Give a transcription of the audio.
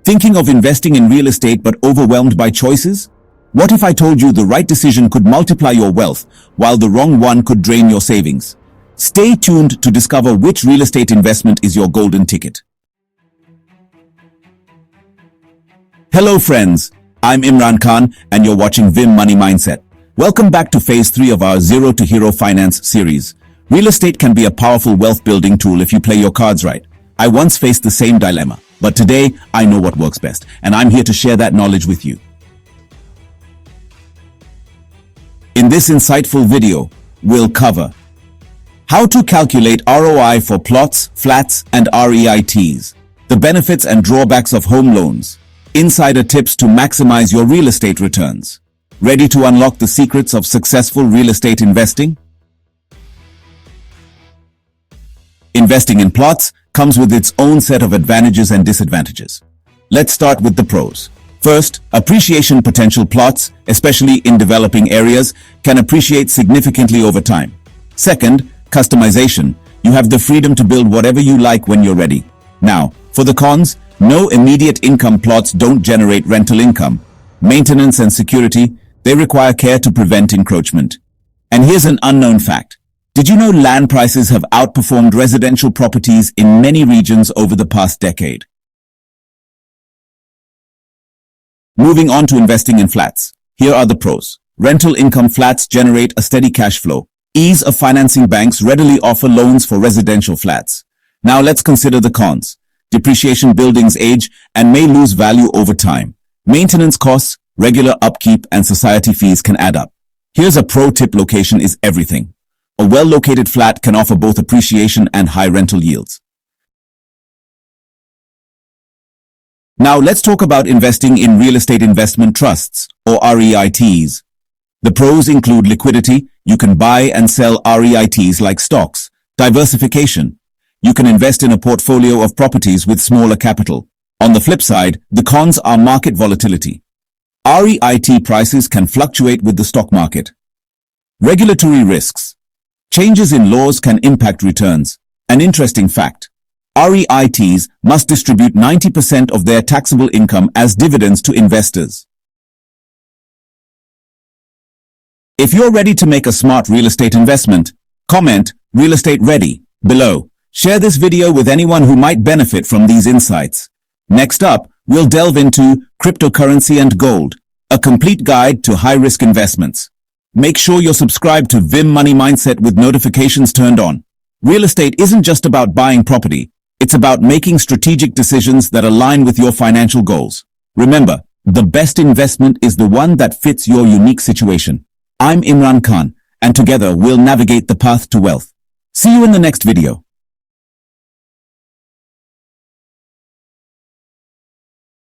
Thinking of investing in real estate but overwhelmed by choices? What if I told you the right decision could multiply your wealth, while the wrong one could drain your savings? Stay tuned to discover which real estate investment is your golden ticket. Hello friends, I'm Imran Khan and you're watching Vim Money Mindset. Welcome back to phase 3 of our Zero to Hero Finance series. Real estate can be a powerful wealth building tool if you play your cards right. I once faced the same dilemma, but today I know what works best, and I'm here to share that knowledge with you. In this insightful video, we'll cover how to calculate ROI for plots, flats, and REITs, the benefits and drawbacks of home loans, insider tips to maximize your real estate returns. Ready to unlock the secrets of successful real estate investing? Investing in plots comes with its own set of advantages and disadvantages. Let's start with the pros. First, appreciation potential. Plots, especially in developing areas, can appreciate significantly over time. Second, customization. You have the freedom to build whatever you like when you're ready. Now, for the cons, no immediate income. Plots don't generate rental income. Maintenance and security, they require care to prevent encroachment. And here's an unknown fact. Did you know land prices have outperformed residential properties in many regions over the past decade? Moving on to investing in flats. Here are the pros. Rental income. Flats generate a steady cash flow. Ease of financing. Banks readily offer loans for residential flats. Now let's consider the cons. Depreciation. Buildings age and may lose value over time. Maintenance costs, regular upkeep, and society fees can add up. Here's a pro tip. Location is everything. A well-located flat can offer both appreciation and high rental yields. Now let's talk about investing in real estate investment trusts, or REITs. The pros include liquidity. You can buy and sell REITs like stocks. Diversification. You can invest in a portfolio of properties with smaller capital. On the flip side, the cons are market volatility. REIT prices can fluctuate with the stock market. Regulatory risks. Changes in laws can impact returns. An interesting fact. REITs must distribute 90% of their taxable income as dividends to investors. If you're ready to make a smart real estate investment, comment "Real Estate Ready" below. Share this video with anyone who might benefit from these insights. Next up, we'll delve into cryptocurrency and gold, a complete guide to high-risk investments. Make sure you're subscribed to Vim Money Mindset with notifications turned on. Real estate isn't just about buying property. It's about making strategic decisions that align with your financial goals. Remember, the best investment is the one that fits your unique situation. I'm Imran Khan, and together we'll navigate the path to wealth. See you in the next video.